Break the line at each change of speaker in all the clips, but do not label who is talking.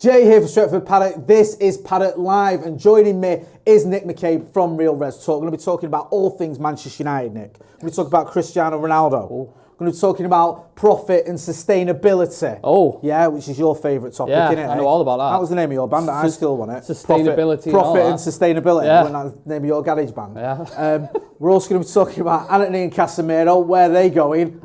Jay here for Stretford Paddock. This is Paddock Live, and joining me is Nick McCabe from Real Res Talk. We're going to be talking about all things Manchester United, Nick. We're going to talk about Cristiano Ronaldo.
Oh.
We're going to be talking about profit and sustainability.
Oh.
Yeah, which is your favourite topic,
yeah,
isn't it?
I know all about that.
That was the name of your band. I still want it.
Sustainability.
Profit and sustainability.
Yeah.
Wasn't that the name of your garage band?
Yeah.
We're also going to be talking about Antony and Casemiro. Where are they going?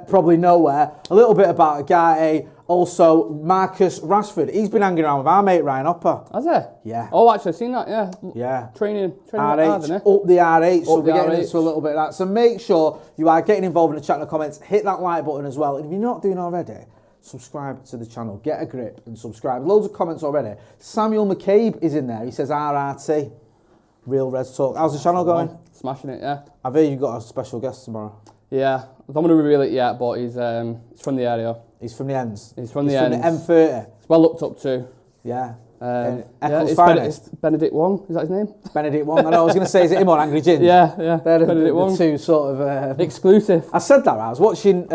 Probably nowhere. A little bit about Ugarte. Also, Marcus Rashford. He's been hanging around with our mate Ryan Hopper.
Has he?
Yeah.
Oh, actually, I've seen that, yeah.
Yeah.
Training
RH,
hard, isn't it?
up the RH. So
Up
we're
the
getting
RH.
into a little bit of that. So make sure you are getting involved in the chat and the comments. Hit that like button as well. And if you're not doing already, subscribe to the channel. Get a grip and subscribe. Loads of comments already. Samuel McCabe is in there. He says RRT. Real Res Talk. How's the channel going?
Smashing it, yeah.
I've heard you've got a special guest tomorrow.
Yeah. I don't want to reveal it yet, but he's from the area.
He's from the ends.
He's from the ends.
M30.
He's well looked up to.
Yeah.
It's
finest.
Benedict Wong, is that his name?
Benedict Wong. I know, I was going to say, is it him or Angry Gin?
Yeah.
They're
Benedict Wong.
the two sort of...
Exclusive.
I said that, I was watching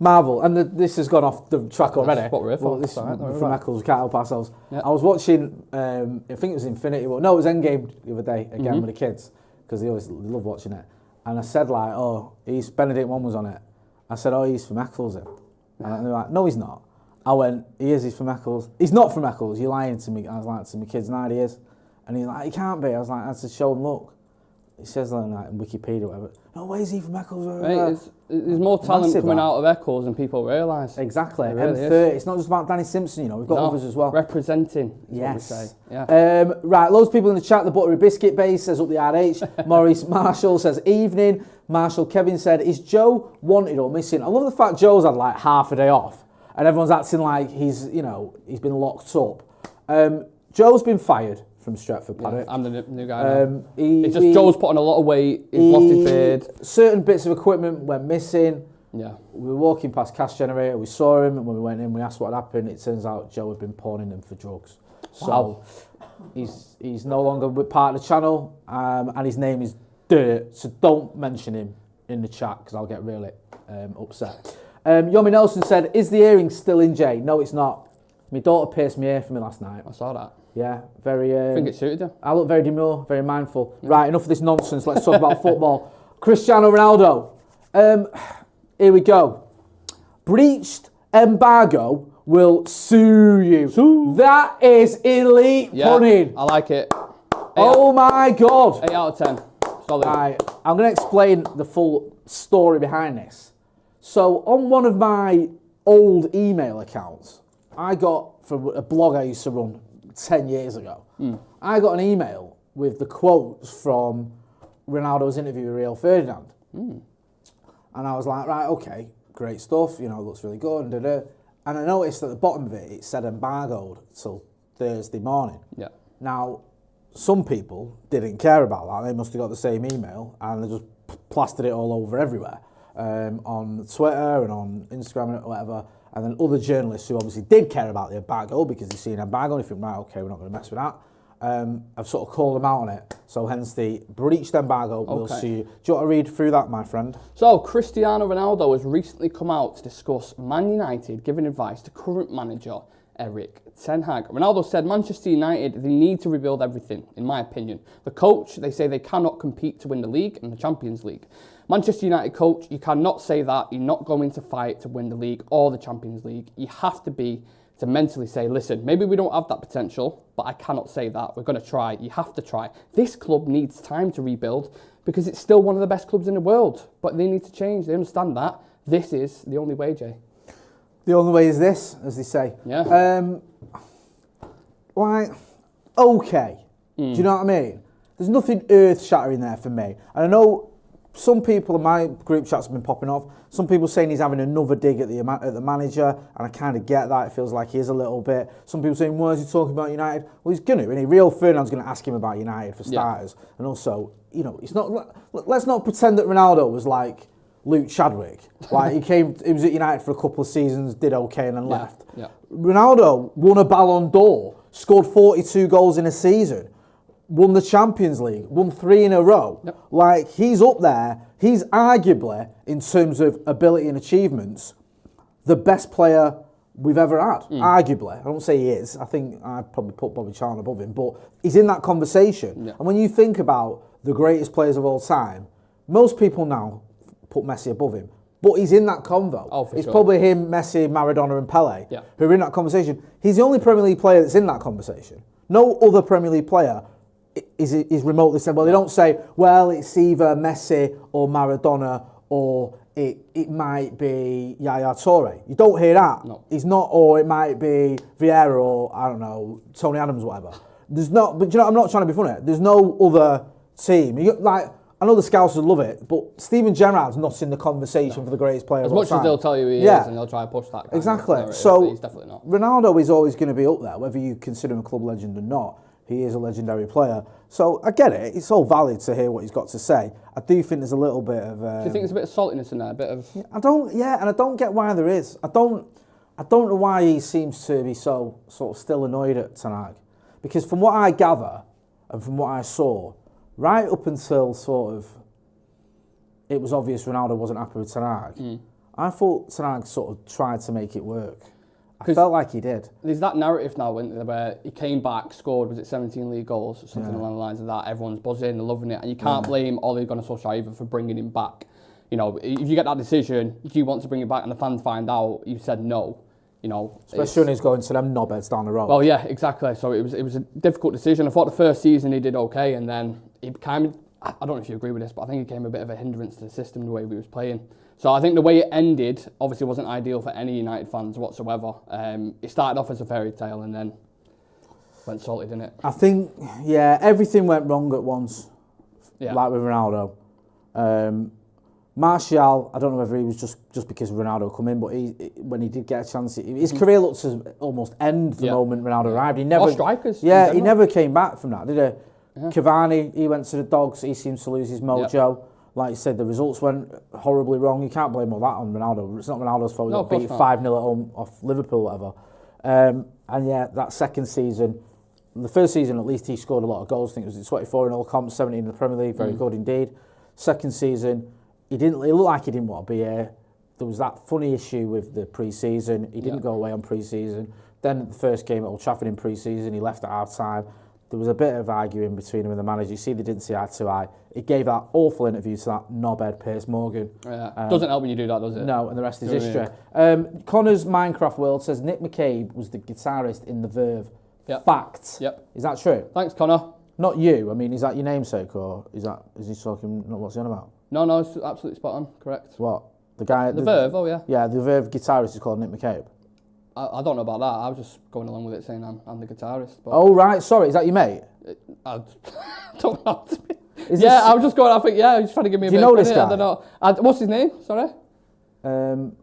Marvel, and this has gone off the track already.
That's what we're here for.
Well, this
Right,
from Eccles, we can't help ourselves.
Yeah.
I was watching, I think it was Infinity War. No, it was Endgame the other day, again with the kids, because they always love watching it. And I said, like, oh, Benedict Wong was on it. I said, oh, he's from Eccles then. And they're like, no, he's not. I went, he's from Eccles. He's not from Eccles, you're lying to me. I was like, to my kids, no, he is. And he's like, he can't be. I was like, I had to show him, look. It says like in Wikipedia or whatever. No, where is he from Eccles?
Right, there's more talent
Massive,
coming
that.
out of Eccles than people realise.
Exactly.
It really
M30.
is.
It's not just about Danny Simpson, you know. We've got others as well.
Representing, is
yes.
what we say. Yeah.
Right, loads of people in the chat. The Buttery Biscuit Base says up the RH. Maurice Marshall says evening. Marshall Kevin said, is Joe wanted or missing? I love the fact Joe's had like half a day off and everyone's acting like he's been locked up. Joe's been fired from Stretford Paddock.
I'm the new guy now. It's just Joe's put on a lot of weight, he's lost his beard.
Certain bits of equipment went missing.
Yeah.
We were walking past Cash Generator, we saw him, and when we went in, we asked what had happened. It turns out Joe had been pawning them for drugs.
Wow.
So he's no longer part of the channel, and his name is Dirt, so don't mention him in the chat, because I'll get really upset. Yomi Nelson said, is the earring still in, Jay? No, it's not. My daughter pierced my ear for me last night.
I saw that.
Yeah, very...
I think it suited you.
I look very demure, very mindful. Yeah. Right, enough of this nonsense. Let's talk about football. Cristiano Ronaldo. Here we go. Breached embargo will sue you. Sue. That is elite punning.
I like it.
Oh my God.
8 out of 10. Solid.
Right, I'm going to explain the full story behind this. So, on one of my old email accounts, I got, from a blog I used to run 10 years ago, I got an email with the quotes from Ronaldo's interview with Rio Ferdinand. And I was like, right, okay, great stuff, you know, it looks really good, and I noticed at the bottom of it, it said embargoed till Thursday morning.
Yeah.
Now, some people didn't care about that. They must have got the same email and they just plastered it all over everywhere, on Twitter and on Instagram and whatever. And then other journalists who obviously did care about the embargo, because they see an embargo and they think, right, okay, we're not going to mess with that, have sort of called them out on it. So hence the breached embargo will sue you. Do you want to read through that, my friend?
So, Cristiano Ronaldo has recently come out to discuss Man United giving advice to current manager Erik ten Hag. Ronaldo said Manchester United, they need to rebuild everything, in my opinion. The coach, they say they cannot compete to win the league and the Champions League. Manchester United coach, you cannot say that. You're not going to fight to win the league or the Champions League. You have to mentally say, listen, maybe we don't have that potential, but I cannot say that. We're going to try. You have to try. This club needs time to rebuild because it's still one of the best clubs in the world. But they need to change. They understand that. This is the only way, Jay.
The only way is this, as they say.
Yeah.
Like, okay. Do you know what I mean? There's nothing earth-shattering there for me. And I know some people in my group chats have been popping off. Some people saying he's having another dig at the manager, and I kind of get that. It feels like he is a little bit. Some people saying, why is he talking about United? Well, he's going to, and Rio Ferdinand's going to ask him about United for starters. Yeah. And also, you know, it's not. Let's not pretend that Ronaldo was like Luke Chadwick. Like he was at United for a couple of seasons, did okay, and then left.
Yeah.
Ronaldo won a Ballon d'Or, scored 42 goals in a season. Won the Champions League, won 3 in a row.
Yep.
Like, he's up there. He's arguably, in terms of ability and achievements, the best player we've ever had, arguably. I don't say he is. I think I'd probably put Bobby Charlton above him, but he's in that conversation.
Yeah.
And when you think about the greatest players of all time, most people now put Messi above him, but he's in that convo.
Oh, for
it's
sure.
probably him, Messi, Maradona and Pele who are in that conversation. He's the only Premier League player that's in that conversation. No other Premier League player is remotely said. Well, they don't say, well, it's either Messi or Maradona or it might be Yaya Toure. You don't hear that.
No.
He's not, or it might be Vieira or, I don't know, Tony Adams or whatever. There's not, but you know, I'm not trying to be funny. There's no other team. Like, I know the Scouts would love it, but Steven Gerrard's not in the conversation for the greatest player of all time.
As much as they'll tell you he is, and they'll try and push that.
Exactly. So
he's definitely not.
Ronaldo is always going to be up there, whether you consider him a club legend or not. He is a legendary player. So I get it. It's all valid to hear what he's got to say. I do think there's a little bit of...
do you think there's a bit of saltiness in there? A bit of...
and I don't get why there is. I don't know why he seems to be so sort of still annoyed at Ten Hag. Because from what I gather, and from what I saw, right up until sort of... it was obvious Ronaldo wasn't happy with Ten Hag. I thought Ten Hag sort of tried to make it work. I felt like he did.
There's that narrative now where he came back, scored, was it 17 league goals or something along the lines of that. Everyone's buzzing, they're loving it, and you can't blame Ole Gunnar Solskjaer either for bringing him back. You know, if you get that decision, if you want to bring him back and the fans find out you said no, you know.
Especially when he's going to them knobheads down the road.
Well, yeah, exactly. So it was a difficult decision. I thought the first season he did okay, and then he kind of, I don't know if you agree with this, but I think he became a bit of a hindrance to the system the way we was playing. So I think the way it ended obviously wasn't ideal for any United fans whatsoever. It started off as a fairy tale and then went salty, didn't it?
I think, everything went wrong at once, like with Ronaldo. Martial, I don't know whether he was just because Ronaldo come in, but when he did get a chance, his career looked to almost end the moment Ronaldo arrived. He never,
strikers.
Yeah, he never came back from that, did he? Yeah. Cavani, he went to the Dogs, he seems to lose his mojo. Yep. Like you said, the results went horribly wrong. You can't blame all that on Ronaldo. It's not Ronaldo's fault. He got beat 5-0 at home off Liverpool or whatever. And that second season, the first season at least he scored a lot of goals. I think it was 24 in all comps, 17 in the Premier League. Very good indeed. Second season, it looked like he didn't want to be here. There was that funny issue with the pre-season. He didn't go away on pre-season. Then the first game at Old Trafford in pre-season, he left at half-time. There was a bit of arguing between him and the manager. You see, they didn't see eye to eye. He gave that awful interview to that knobhead Piers Morgan.
Yeah. Doesn't help when you do that, does it?
No, and the rest is history. Connor's Minecraft World says Nick McCabe was the guitarist in The Verve.
Yep.
Fact.
Yep.
Is that true?
Thanks, Connor.
Not you. I mean, is that your namesake, or is he talking? What's he on about?
No, it's absolutely spot on. Correct.
What? The guy at
The Verve. Oh yeah.
Yeah, the Verve guitarist is called Nick McCabe.
I don't know about that. I was just going along with it, saying I'm the guitarist. But
oh right, sorry. Is that your mate?
I don't know. I was just going. I think he's trying to give me a bit of credit.
This guy?
I don't know. What's his name? Sorry.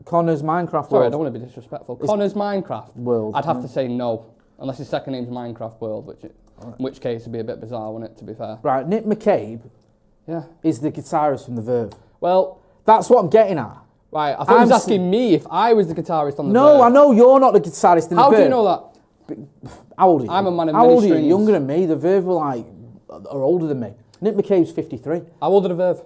Connor's Minecraft World.
Sorry, I don't want to be disrespectful. Connor's Minecraft
World.
I'd have to say no, unless his second name's Minecraft World, in which case it'd be a bit bizarre, wouldn't it? To be fair.
Right, Nick McCabe.
Yeah.
Is the guitarist from The Verve.
Well,
that's what I'm getting at.
Right, I thought he was asking me if I was the guitarist on The Verve.
No, I know you're not the guitarist in The Verve.
How do you know that?
How old are you?
I'm a man of
How
many
old are you?
strings.
Younger than me. The Verve are older than me. Nick McCabe's 53.
How old are The Verve?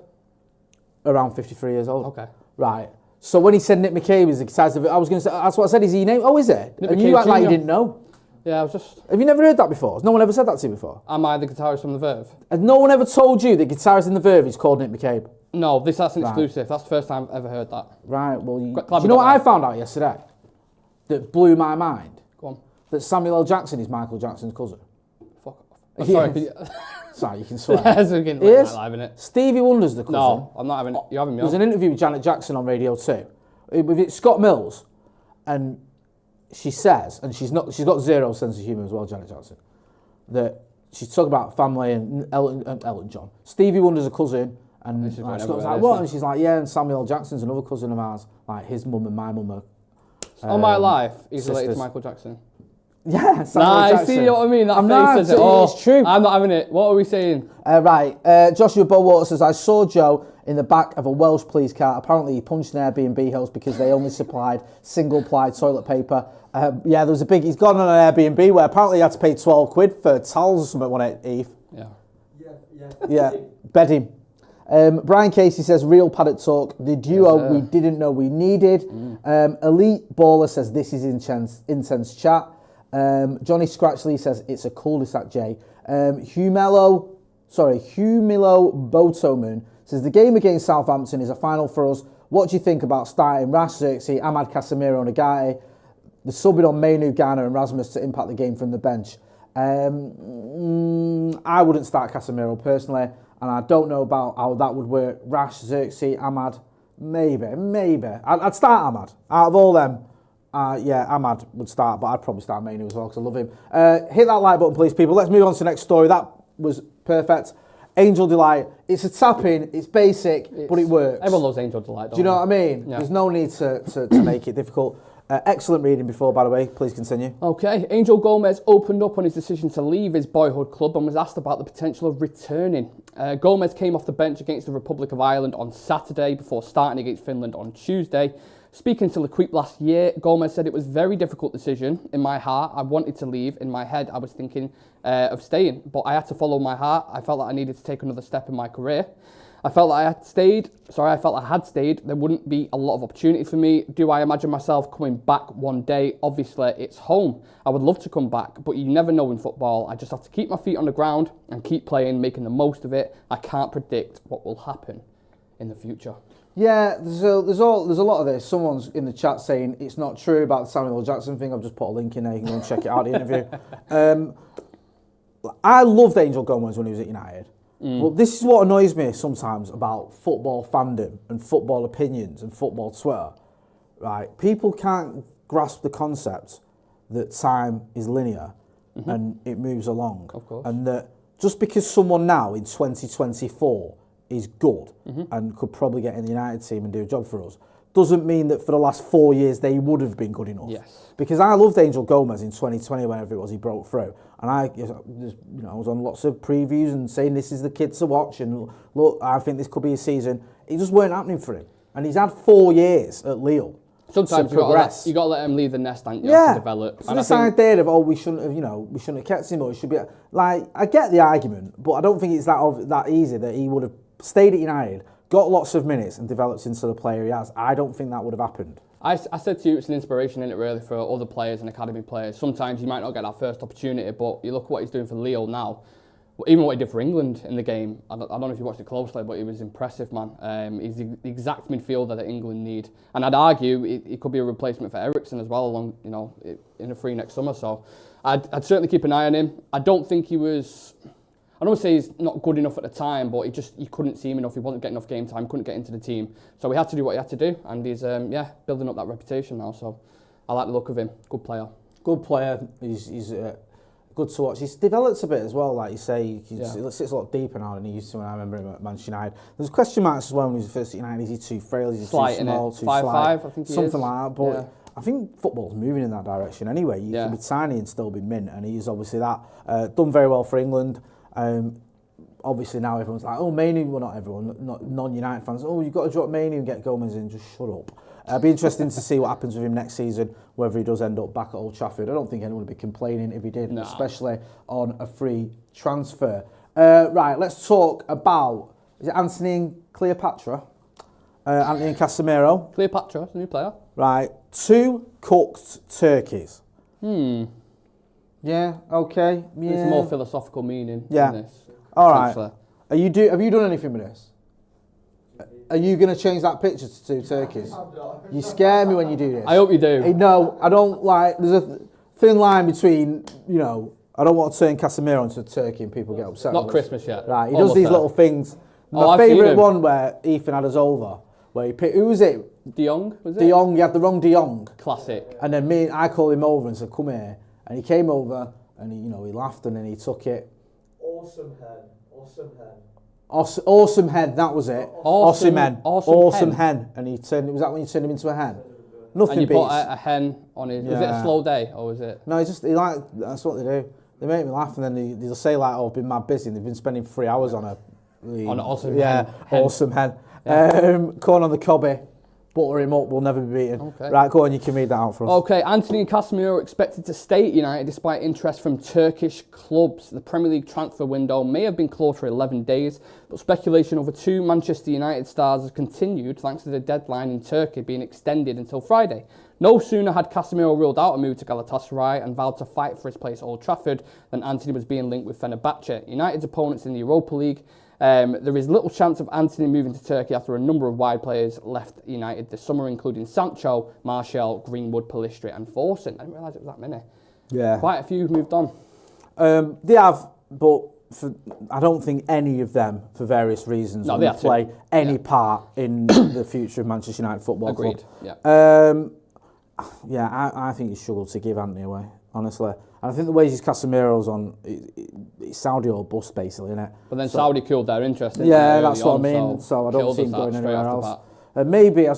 Around 53 years old.
Okay.
Right. So when he said Nick McCabe is the guitarist, I was going to say, that's what I said, is he named? Oh, is it?
Nick
and
McCabe
you act like you
Jr.
didn't know.
Yeah, I was just...
Have you never heard that before? Has no one ever said that to you before?
Am I the guitarist from The Verve?
Has no one ever told you the guitarist in The Verve is called Nick McCabe?
No, that's an exclusive. That's the first time I've ever heard that.
Right, well, do
Glad
you know what I found out yesterday? That blew my mind?
Go on.
That Samuel L. Jackson is Michael Jackson's cousin.
Fuck off. Oh, sorry.
Sorry, you can swear.
Yes, we can let that live in it.
Stevie Wonder's the cousin.
No, I'm not having it. You're having me on.
There's an interview with Janet Jackson on Radio 2 with Scott Mills, and she says, and she's got zero sense of humour as well, Janet Jackson, that she's talking about family and Elton John. Stevie Wonder's a cousin, and Scott's like, what? And she's like, yeah, and Samuel L. Jackson's another cousin of ours. Like, his mum and my mum are
on my life, he's related to
sisters.
Michael Jackson.
Yeah, Samuel Jackson.
See what I mean? That
I'm
face
not,
says it all.
It's true.
I'm not having it. What are we saying?
Right, Joshua Bowater says, I saw Joe in the back of a Welsh police car. Apparently he punched an Airbnb host because they only supplied single-ply toilet paper. There was he's gone on an Airbnb where apparently he had to pay 12 quid for towels or something, wasn't it, Eve?
Yeah.
Yeah, bed him. Brian Casey says, real Paddock talk. The duo we didn't know we needed. Elite Baller says, this is intense chat. Johnny Scratchley says, it's a cul-de-sac, Jay. Humilo Botoman says, the game against Southampton is a final for us. What do you think about starting Rashford, Xerxes, Ahmad, Casemiro and Ugarte? The subbing on Mainu, Garner and Rasmus to impact the game from the bench. I wouldn't start Casemiro personally, and I don't know about how that would work. Rash, Xerxes, Ahmad, maybe. I'd start Ahmad. Out of all them, Ahmad would start, but I'd probably start Mainu as well because I love him. Hit that like button, please, people. Let's move on to the next story. That was perfect. Angel Delight. It's a tap-in, it's basic, but it works.
Everyone loves Angel Delight,
Do you know what I mean? Yeah. There's no need to make it difficult. Excellent reading before, by the way. Please continue.
Okay. Angel Gomes opened up on his decision to leave his boyhood club and was asked about the potential of returning. Gomes came off the bench against the Republic of Ireland on Saturday before starting against Finland on Tuesday. Speaking to L'Equipe last year, Gomes said it was a very difficult decision. In my heart, I wanted to leave. In my head, I was thinking of staying, but I had to follow my heart. I felt that I needed to take another step in my career. I felt that I had stayed, there wouldn't be a lot of opportunity for me. Do I imagine myself coming back one day? Obviously, it's home. I would love to come back, but you never know in football. I just have to keep my feet on the ground and keep playing, making the most of it. I can't predict what will happen in the future.
Yeah, there's a lot of this. Someone's in the chat saying it's not true about the Samuel L. Jackson thing. I've just put a link in there. You can go and check it out, the interview. I loved Angel Gomes when he was at United. Well, this is what annoys me sometimes about football fandom and football opinions and football Twitter, right? People can't grasp the concept that time is linear and it moves along.
Of course.
And that just because someone now in 2024 is good and could probably get in the United team and do a job for us, doesn't mean that for the last 4 years they would have been good enough.
Yes.
Because I loved Angel Gomes in 2020, whenever it was he broke through, and I was on lots of previews and saying this is the kid to watch, and look, I think this could be a season. It just weren't happening for him, and he's had 4 years at Lille.
Sometimes
you got
to let him leave the nest, haven't you,
to
develop.
So this idea of we shouldn't have kept him, or it should be like, I get the argument, but I don't think it's that easy that he would have stayed at United, got lots of minutes and developed into the player he has. I don't think that would have happened.
I said to you, it's an inspiration, isn't it, really, for other players and academy players. Sometimes you might not get that first opportunity, but you look at what he's doing for Lille now. Even what he did for England in the game, I don't know if you watched it closely, but he was impressive, man. He's the exact midfielder that England need. And I'd argue he could be a replacement for Eriksen as well, along, in a free next summer. So I'd certainly keep an eye on him. I don't think he was... I don't say he's not good enough at the time, but you couldn't see him enough. He wasn't getting enough game time, couldn't get into the team. So he had to do what he had to do, and he's building up that reputation now. So I like the look of him. Good player.
Good player. He's good to watch. He's developed a bit as well, like you say. He sits a lot deeper now than he used to when I remember him at Manchester United. There's question marks as well when he was first at United. Is he too frail? Is he too small? Too slight?
5'5", I think he is.
Something like that. But I think football's moving in that direction anyway. You can be tiny and still be mint, and he's obviously that. Done very well for England. Obviously now everyone's like, oh, Mainu, well not everyone, not non-United fans, oh, you've got to drop Mainu and get Gomes in, just shut up. It'll be interesting to see what happens with him next season, whether he does end up back at Old Trafford. I don't think anyone would be complaining if he did, especially on a free transfer. Right, let's talk about, is it Antony and Cleopatra? Antony and Casemiro.
Cleopatra, a new player.
Right, 2 cooked turkeys. Yeah, okay. Yeah.
There's a more philosophical meaning in this.
All right. Have you done anything with this? Are you going to change that picture to 2 turkeys? You scare me when you do this.
I hope you do.
No, I don't like... There's a thin line between, I don't want to turn Casemiro into a turkey and people get upset.
Not Christmas yet.
Right, he does these little things. My favourite one where Ethan had us over, where he picked... Who was it?
De Jong, was it?
De Jong, he had the wrong De Jong.
Classic.
And then I called him over and said, come here. And he came over and he laughed and then he took it.
Awesome hen.
Awesome hen, that was it. Awesome hen. And was that when you turned him into a hen? Nothing
and you
beats.
put a hen on his... Was it a slow day or was it...
No, that's what they do. They make me laugh and then they'll say like, oh, I've been mad busy and they've been spending 3 hours on an
awesome hen.
Yeah, awesome hen. Corn on the cobby. butter him up, we'll never be beaten.
Okay.
Right, go on, you can read that out for us.
Okay, Antony and Casemiro are expected to stay at United despite interest from Turkish clubs. The Premier League transfer window may have been closed for 11 days, but speculation over 2 Manchester United stars has continued thanks to the deadline in Turkey being extended until Friday. No sooner had Casemiro ruled out a move to Galatasaray and vowed to fight for his place at Old Trafford than Antony was being linked with Fenerbahce, United's opponents in the Europa League. There is little chance of Antony moving to Turkey after a number of wide players left United this summer, including Sancho, Martial, Greenwood, Pellistri and Forsen. I didn't realise it was that many.
Yeah.
Quite a few have moved on.
They have, but I don't think any of them, for various reasons, will play any part in the future of Manchester United Football
Agreed.
Club. I think he struggled to give Antony away, honestly. And I think the wages Casemiro's on, it's Saudi or bust, basically, isn't it?
But then Saudi killed their interest in
that's what I mean. So I don't see him going anywhere else. Maybe, I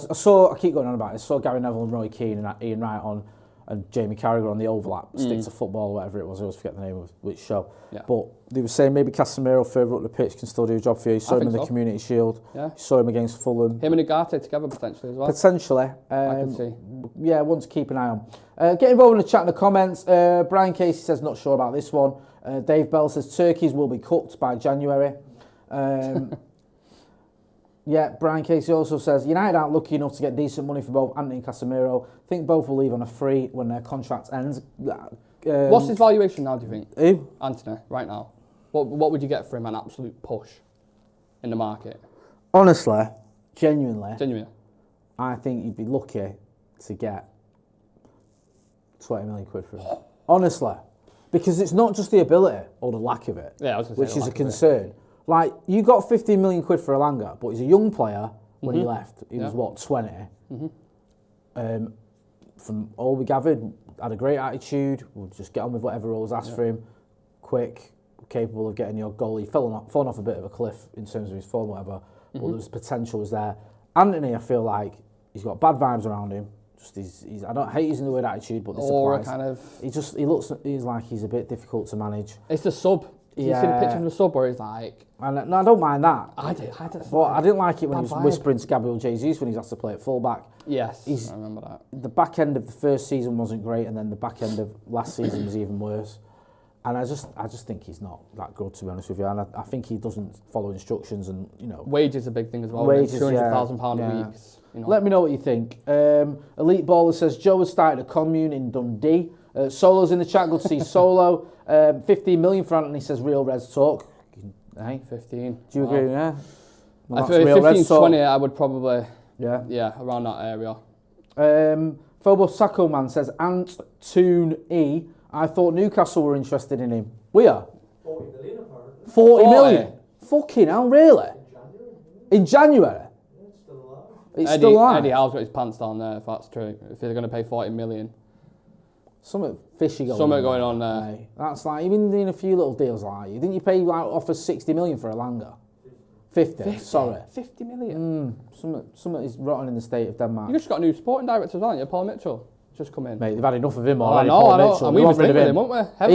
keep going on about it, I saw Gary Neville and Roy Keane and Ian Wright on, and Jamie Carragher on the overlap, Stick to Football, whatever it was, I always forget the name of which show. Yeah. But they were saying maybe Casemiro further up the pitch can still do a job for you. You saw him in the Community Shield. Yeah. You saw him against Fulham.
Him and Ugarte together potentially as well.
Potentially.
I can see.
Yeah, one to keep an eye on. Get involved in the chat in the comments. Brian Casey says not sure about this one. Dave Bell says turkeys will be cooked by January. Yeah, Brian Casey also says United aren't lucky enough to get decent money for both Antony and Casemiro. I think both will leave on a free when their contract ends.
What's his valuation now, do you think?
Who?
Antony, right now. What would you get for him, an absolute push in the market?
Honestly, genuinely,
I
think you'd be lucky to get 20 million quid for him. Honestly. Because it's not just the ability or the lack of it, which is a concern. Like, you got 15 million quid for Elanga, but he's a young player when he left. He was, 20? From all we gathered, had a great attitude, would just get on with whatever roles asked for him, quick, capable of getting your goal. He fallen off a bit of a cliff in terms of his form, whatever, but there's potential was there. Antony, I feel like, he's got bad vibes around him. He's I don't hate using the word attitude, but he's like he's a bit difficult to manage.
It's the sub. Did you see the picture of the sub where he's like...
No, I don't mind that.
I did.
But I didn't like it when he was whispering to Gabriel Jesus when he's asked to play at full-back.
Yes, I remember that.
The back end of the first season wasn't great, and then the back end of last season was even worse. And I just think he's not that good, to be honest with you. And I think he doesn't follow instructions, and
wages are a big thing as well.
Wages,
£200,000 a week.
Let me know what you think. Elite Baller says Joe has started a commune in Dundee. Solo's in the chat. Good to see Solo. 15 million for Antony, says Real Reds talk. Hey,
15.
Do you agree? Yeah.
Well, I feel 15, 20. I would probably.
Yeah,
around that area.
Phobos Sacco Man says Antony. I thought Newcastle were interested in him. We are.
40 million apparently.
40 million. Fucking hell, really? In January.
Yeah, it's still alive.
It's still alive.
Eddie Howe's got his pants down there, if that's true. If they're going to pay 40 million.
Something fishy going on there. That's like, even doing a few little deals like you. Didn't you pay offer 60 million for Elanga? 50. Sorry.
50 million?
Something is rotten in the state of Denmark.
You just got a new sporting director as well, haven't you? Paul Mitchell. Just come in.
Mate, they've had enough of him already.
I know. And we was linked with him, weren't we?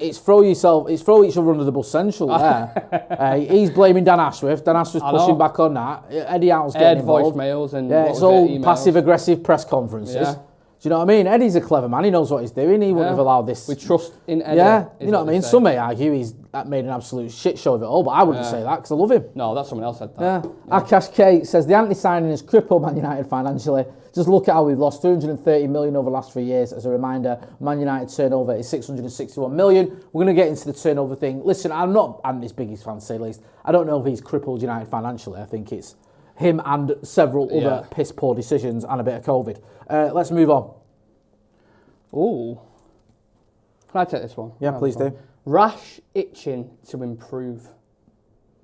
It's throw each other under the bus central there. He's blaming Dan Ashworth. Dan Ashworth's pushing back on that. Eddie Howe's getting involved.
Voicemails and
it's all passive-aggressive press conferences. Yeah. Do you know what I mean? Eddie's a clever man. He knows what he's doing. He wouldn't have allowed this.
We trust in Eddie.
Yeah, you know what I mean? Some may argue he's made an absolute shit show of it all, but I wouldn't say that because I love him.
No, that's someone else said that.
Yeah. Akash K says the Antony signing has crippled Man United financially. Just look at how we've lost 230 million over the last 3 years. As a reminder, Man United turnover is 661 million. We're going to get into the turnover thing. Listen, I'm not Antony's biggest fan, to say the least. I don't know if he's crippled United financially. I think it's him and several other piss poor decisions and a bit of COVID. Let's move on.
Ooh. Can I take this one?
Yeah, please do.
Rash itching to improve.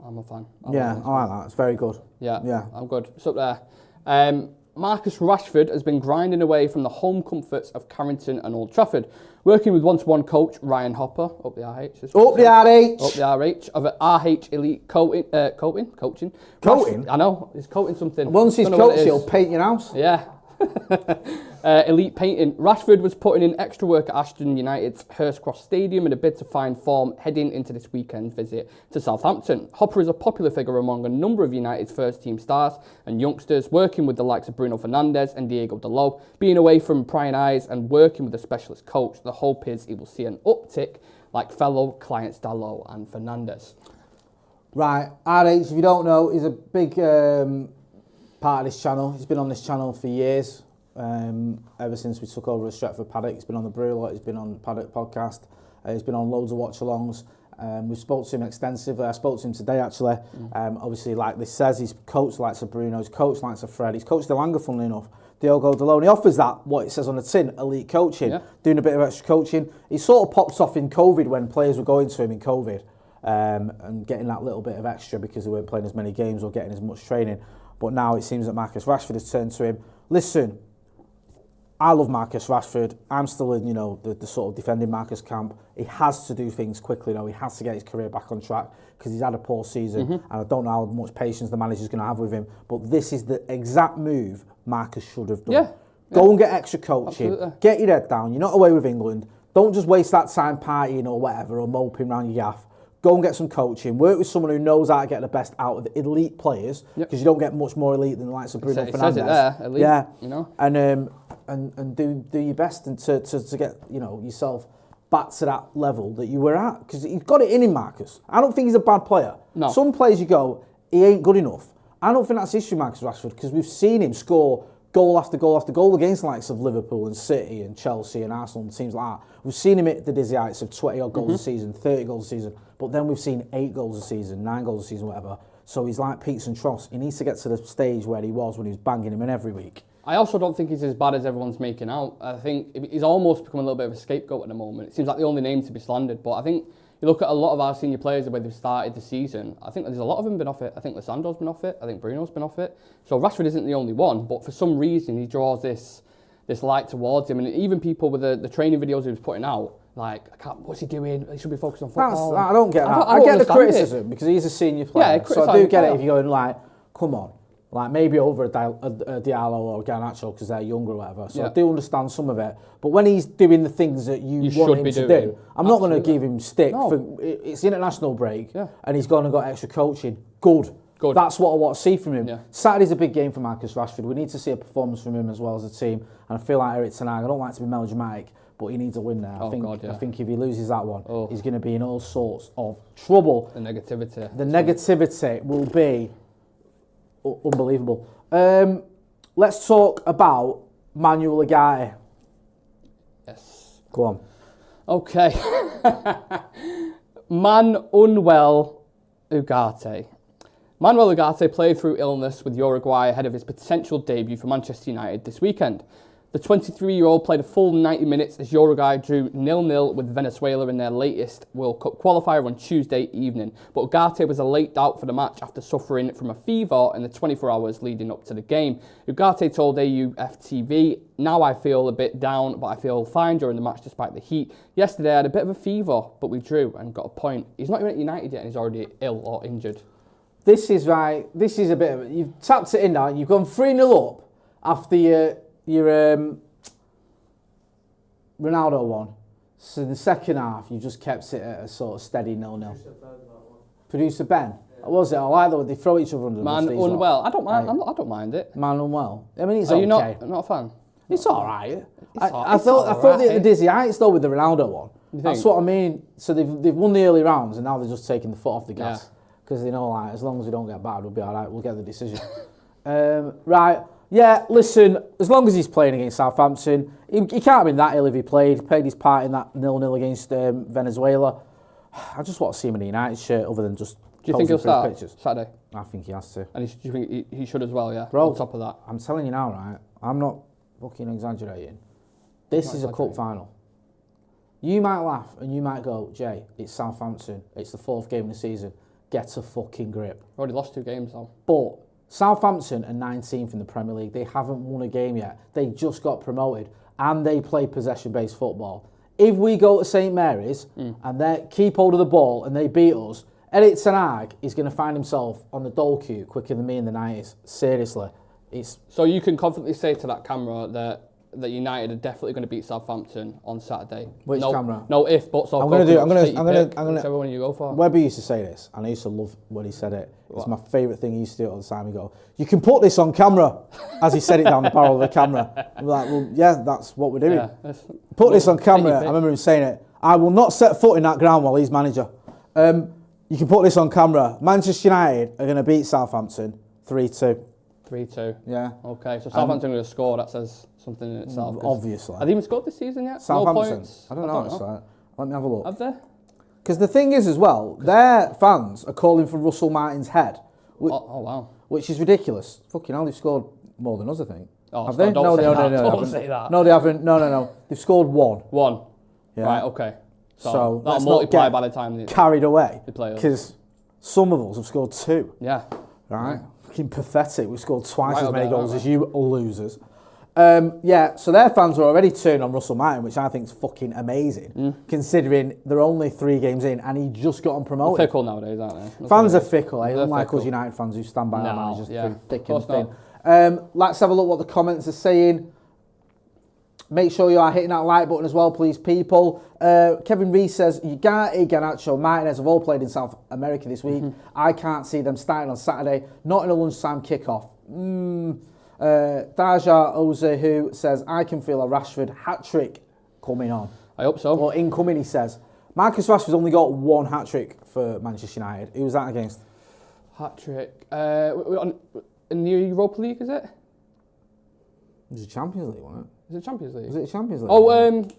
I'm a fan.
I like that. It's very good.
Yeah. I'm good. It's up there. Marcus Rashford has been grinding away from the home comforts of Carrington and Old Trafford, working with one-to-one coach Ryan Hopper, up the RH.
Up the RH
Of RH Elite Coaching.
Coating?
I know, he's coating something.
Once he's coached, he'll paint your house.
Yeah. Elite painting. Rashford was putting in extra work at Ashton United's Hurst Cross Stadium in a bid to find form heading into this weekend's visit to Southampton. Hopper is a popular figure among a number of United's first-team stars and youngsters, working with the likes of Bruno Fernandes and Diego Dalot. Being away from prying eyes and working with a specialist coach, the hope is he will see an uptick like fellow clients Dalot and Fernandes.
Right, RH, if you don't know, is a big part of this channel. He's been on this channel for years, ever since we took over at Stretford Paddock. He's been on the Brew a lot, he's been on the Paddock podcast, he's been on loads of watch-alongs. We spoke to him extensively. I spoke to him today, actually. Obviously, like this says, he's coached the likes of Bruno, he's coached the likes of Fred, he's coached Elanga, funnily enough. Diogo Dalot. He offers that, what it says on the tin, elite coaching, doing a bit of extra coaching. He sort of popped off in COVID when players were going to him in COVID. And getting that little bit of extra because they weren't playing as many games or getting as much training. But now it seems that Marcus Rashford has turned to him. Listen, I love Marcus Rashford. I'm still in, the sort of defending Marcus camp. He has to do things quickly now. He has to get his career back on track because he's had a poor season and I don't know how much patience the manager's going to have with him. But this is the exact move Marcus should have done. Go and get extra coaching. Absolutely. Get your head down. You're not away with England. Don't just waste that time partying or whatever or moping around your gaff. Go and get some coaching. Work with someone who knows how to get the best out of the elite players, because you don't get much more elite than the likes of Bruno Fernandes. It says it there, elite, and do your best and to get yourself back to that level that you were at, because you've got it in him, Marcus. I don't think he's a bad player. No. Some players you go, he ain't good enough. I don't think that's the issue, Marcus Rashford, because we've seen him score goal after goal after goal against the likes of Liverpool and City and Chelsea and Arsenal and teams like that. We've seen him hit the dizzy heights of 20-odd goals a season, 30 goals a season, but then we've seen 8 goals a season, 9 goals a season, whatever. So he's like peaks and troughs. He needs to get to the stage where he was when he was banging him in every week.
I also don't think he's as bad as everyone's making out. I think he's almost become a little bit of a scapegoat at the moment. It seems like the only name to be slandered, but I think you look at a lot of our senior players, the way they've started the season, I think there's a lot of them been off it. I think Lisandro's been off it. I think Bruno's been off it. So Rashford isn't the only one, but for some reason he draws this light towards him. And even people with the training videos he was putting out, like, what's he doing? He should be focused on football.
I don't get that. I get the criticism because he's a senior player. Yeah, so I do get it if you're going like, come on. Like maybe over a Diallo or a Garnacho because they're younger or whatever. So I do understand some of it. But when he's doing the things that you want him to do, I'm not going to give him stick. No. It's the international break and he's gone and got extra coaching. Good. That's what I want to see from him. Yeah. Saturday's a big game for Marcus Rashford. We need to see a performance from him as well as a team. And I feel like Erik Ten Hag, I don't like to be melodramatic, but he needs a win there. I think if he loses that one, he's going to be in all sorts of trouble.
The negativity.
The negativity will be unbelievable. Let's talk about Manuel Ugarte.
Yes.
Go on.
Okay. Man unwell Ugarte. Manuel Ugarte played through illness with Uruguay ahead of his potential debut for Manchester United this weekend. The 23-year-old played a full 90 minutes as Uruguay drew 0-0 with Venezuela in their latest World Cup qualifier on Tuesday evening. But Ugarte was a late doubt for the match after suffering from a fever in the 24 hours leading up to the game. Ugarte told AUFTV, "Now I feel a bit down, but I feel fine during the match despite the heat. Yesterday I had a bit of a fever, but we drew and got a point." He's not even at United yet and he's already ill or injured.
This is right. This is a bit of it. You've tapped it in now. You've gone 3-0 up after your Ronaldo one. So in the second half, you just kept it at a sort of steady 0-0. Producer Ben. Yeah. Was it? I like that they throw each other under the bus.
Man unwell. I don't mind. I don't mind it.
Man unwell. I mean, it's
okay.
Are you
not a fan?
It's all right. I thought they had the dizzy heights though with the Ronaldo one. That's what I mean. So they've won the early rounds and now they're just taking the foot off the gas because they know like as long as we don't get bad, we'll be all right. We'll get the decision. Right. Yeah, listen, as long as he's playing against Southampton, he can't have been that ill if he played his part in that 0-0 against Venezuela. I just want to see him in a United shirt other than just
do you think he'll start pictures. Saturday?
I think he has to.
And do you think he should as well, yeah?
Bro,
on top of that.
I'm telling you now, right, I'm not fucking exaggerating. This is a cup final. You might laugh and you might go, Jay, it's Southampton, it's the 4th game of the season, get a fucking grip.
Already lost 2 games though.
But Southampton are 19th in the Premier League. They haven't won a game yet. They just got promoted and they play possession-based football. If we go to St Mary's and they keep hold of the ball and they beat us, Erik Ten Hag is going to find himself on the dole queue quicker than me in the 90s. Seriously. It's
So you can confidently say to that camera that United are definitely going to beat Southampton on Saturday.
Which
no,
camera?
No if, buts, or
I'm going to do. I'm going
to.
to.
Whichever one you go for.
Webber used to say this, and I used to love when he said it. It's my favourite thing he used to do all the time. He go, "You can put this on camera," as he said it down the barrel of the camera. I'm like, well, yeah, that's what we're doing.
Yeah,
Put this on camera. I remember him saying it. I will not set foot in that ground while he's manager. You can put this on camera. Manchester United are going to beat Southampton 3-2.
3-2.
Yeah.
Okay, so Southampton are going to score. That says something in itself.
Obviously.
Have they even scored this season yet?
Southampton.
No points?
I don't know. It's like, let me have a look.
Have they?
Because the thing is as well, their fans are calling for Russell Martin's head.
Oh wow.
Which is ridiculous. Fucking hell, they've scored more than us, I think.
Oh,
have
so
they?
don't
No,
say
no,
that.
no, no.
Don't say that.
No, they haven't. No. They've scored one.
One.
Yeah.
Right, okay.
So
that'll
let's not
multiply
get
by the time they
carried away.
play us.
Because some of us have scored two.
Yeah.
Right? Fucking pathetic. We've scored twice
Right
as
up
many
there,
goals
aren't
as you losers. Yeah, so their fans are already turning on Russell Martin, which I think is fucking amazing, considering they're only 3 games in and he just got on promoted.
Fickle nowadays, aren't they? That's
Fans
what
are
it is.
fickle, eh?
They're
Unlike
fickle.
us United fans who stand by our
No,
managers
yeah.
through thick
Of
and
course
thin. Let's have a look what the comments are saying. Make sure you are hitting that like button as well, please, people. Kevin Rees says, Ugarte, Garnacho, Martinez have all played in South America this week. I can't see them starting on Saturday, not in a lunchtime kickoff. Daja Ozehu says, I can feel a Rashford hat-trick coming on.
I hope so.
Or incoming, he says. Marcus Rashford's only got 1 hat-trick for Manchester United. Who was that against?
Hat-trick. In the Europa League, is it?
It was a Champions League, wasn't it?
Is it Champions League?
Was it a Champions League?
Oh,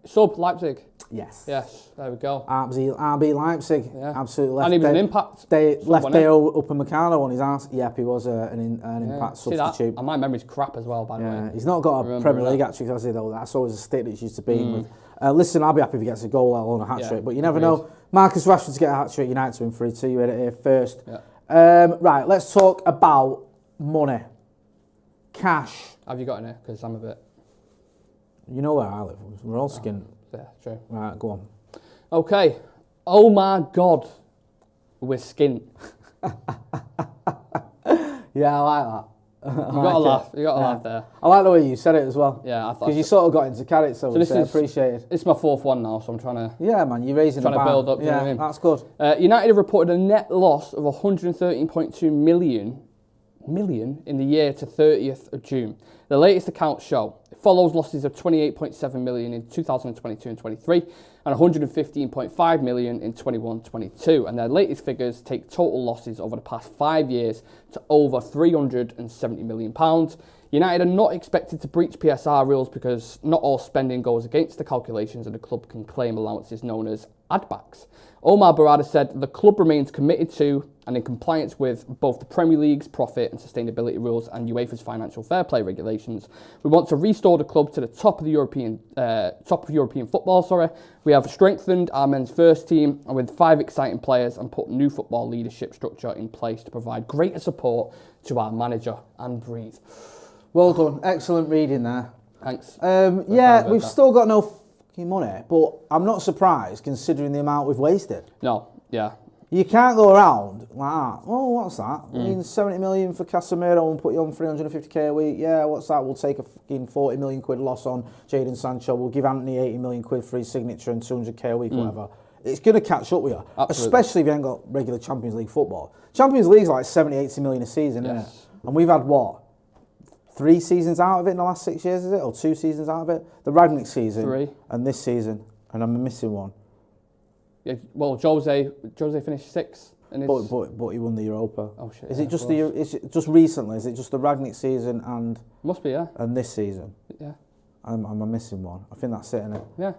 sub Leipzig.
Yes.
Yes, there we go.
RB Leipzig.
Yeah.
Absolutely left.
And he was an impact.
Left
wasn't
Dale Upamecano on his ass. Yep, he was an impact
See
substitute.
that? And my memory's crap as well, by the way.
He's not got a
Remember
Premier
that.
League hat-trick, has he, though? That's always a stick that he's used to being with. Listen, I'll be happy if he gets a goal, let alone a hat-trick. But you never know. Marcus Rashford to get a hat-trick, United to win 3-2. You heard it here first.
Yeah.
Right, let's talk about money. Cash.
Have you got any? Because I'm a bit...
You know where I live. We're all skin.
Yeah, true.
Right, go on.
Okay. Oh my God. We're skint.
Yeah, I like that.
You got to laugh. You got to laugh there.
I like the way you said it as well.
Yeah, I thought...
Because you sort of got into character, so
this
it's
is-
appreciated.
It's my 4th one now, so I'm trying to...
Yeah, man, you're raising the
Trying to
bar.
build up, you know
Yeah,
what I mean?
that's good.
United have reported a net loss of 113.2 million in the year to 30th of June. The latest accounts show it follows losses of 28.7 million in 2022 and 23 and 115.5 million in 21-22, and their latest figures take total losses over the past 5 years to over 370 million pounds. United are not expected to breach PSR rules because not all spending goes against the calculations and the club can claim allowances known as add-backs. Omar Berrada said the club remains committed to and in compliance with both the Premier League's profit and sustainability rules and UEFA's financial fair play regulations. We want to restore the club to the top of European football. We have strengthened our men's first team and with 5 exciting players and put new football leadership structure in place to provide greater support to our manager and breathe.
Well done. Excellent reading there.
Thanks.
Yeah, we've still got no fucking money, but I'm not surprised considering the amount we've wasted.
No, yeah.
You can't go around like that. Oh, what's that? I mean, 70 million for Casemiro and put you on 350k a week. Yeah, what's that? We'll take a fucking 40 million quid loss on Jadon Sancho. We'll give Antony 80 million quid for his signature and 200k a week, whatever. It's going to catch up with you,
Absolutely.
especially if you ain't got regular Champions League football. Champions League's like 70, 80 million a season, isn't it? And we've had what? 3 seasons out of it in the last 6 years, is it? Or 2 seasons out of it? The Ragnick season
3.
and this season, and I'm missing one.
Yeah, well, Jose finished 6th. And
But he won the Europa.
Oh shit!
Is it just is it just recently? Is it just the Ragnick season and
Must be, yeah.
and this season?
Yeah.
I'm missing one. I think that's it, innit?
Yeah.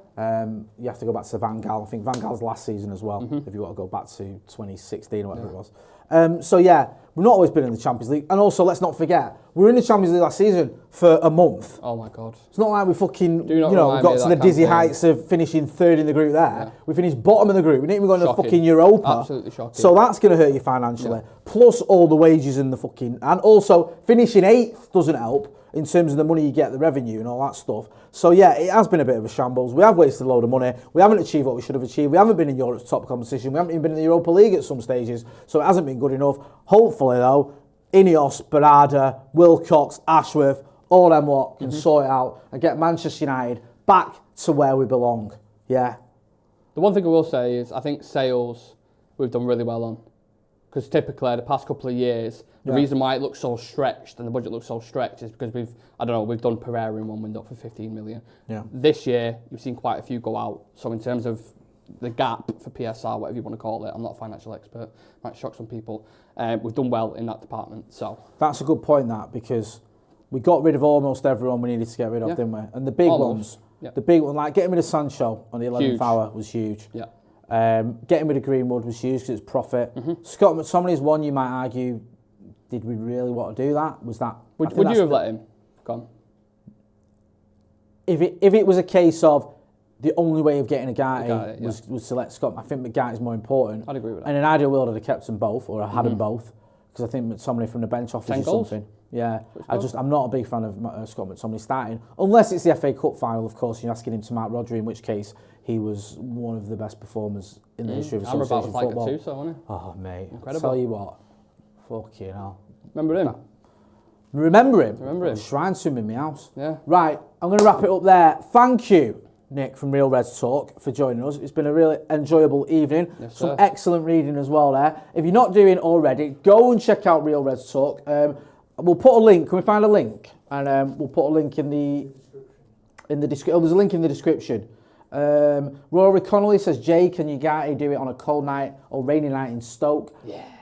You have to go back to Van Gaal. I think Van Gaal's last season as well, if you want to go back to 2016 or whatever it was. So yeah, we've not always been in the Champions League. And also, let's not forget, we were in the Champions League last season for a month.
Oh my God.
It's not like we fucking,
Do not
got
remind me
to
of
the
that
dizzy
campaign.
heights of finishing 3rd in the group there.
Yeah.
We finished bottom of the group. We didn't even go into the
Shocking.
fucking Europa.
Absolutely shocking.
So that's going to hurt you financially.
Yeah.
Plus all the wages and the fucking... And also, finishing 8th doesn't help in terms of the money you get, the revenue and all that stuff. So yeah, it has been a bit of a shambles. We have wasted a load of money. We haven't achieved what we should have achieved. We haven't been in Europe's top competition. We haven't even been in the Europa League at some stages. So it hasn't been good enough. Hopefully though, Ineos, Berrada, Wilcox, Ashworth, all them lot can sort it out and get Manchester United back to where we belong. Yeah.
The one thing I will say is I think sales we've done really well on. Because typically the past couple of years, the reason why it looks so stretched and the budget looks so stretched is because we've done Pereira in one window for 15 million.
Yeah.
This year, you've seen quite a few go out. So in terms of the gap for PSR, whatever you want to call it, I'm not a financial expert, might shock some people. We've done well in that department. So
that's a good point, that, because we got rid of almost everyone we needed to get rid of, didn't we? And the big ones, the big one, like getting rid of Sancho on the 11th hour was huge.
Yeah.
Getting rid of Greenwood was huge because it's profit. Scott McTominay's one, you might argue, did we really want to do that? Was that?
Would you have let him gone?
If it was a case of the only way of getting Ugarte was to let Scott, I think Ugarte's more important.
I'd agree with that.
And in an ideal world, I'd have kept them both, or I had them both, because I think McTominay from the bench offers you something. Yeah, I'm not a big fan of Scott McTominay starting, unless it's the FA Cup final. Of course, you're asking him to mark Rodri, in which case he was one of the best performers in the history of association football.
Like it too, so, wasn't he?
Oh mate,
incredible.
Tell you what, fucking hell.
Remember him?
Remember him.
Remember him.
Shrine to him in my house.
Yeah.
Right, I'm going to wrap it up there. Thank you, Nick from Real Reds Talk, for joining us. It's been a really enjoyable evening.
Yes,
some excellent reading as well there. If you're not doing already, go and check out Real Reds Talk. We'll put a link. Can we find a link? And we'll put a link in the description. Oh, there's a link in the description. Rory Connolly says, Jay, can Ugarte do it on a cold night or rainy night in Stoke?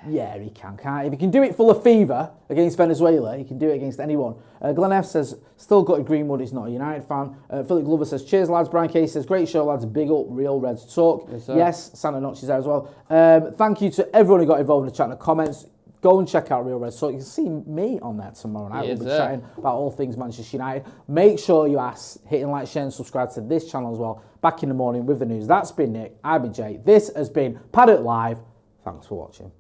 Yeah, he can, can't he? If he can do it full of fever against Venezuela, he can do it against anyone. Glenn F says, still got a Greenwood, he's not a United fan. Philip Glover says, cheers lads. Brian Case says, great show lads, big up Real Reds Talk. Yes, Santa Notch is there as well. Thank you to everyone who got involved in the chat and the comments. Go and check out Real Reds Talk. You can see me on there tomorrow night. We'll be chatting about all things Manchester United. Make sure you hitting like, share and subscribe to this channel as well. Back in the morning with the news. That's been Nick. I've been Jay. This has been Paddock Live. Thanks for watching.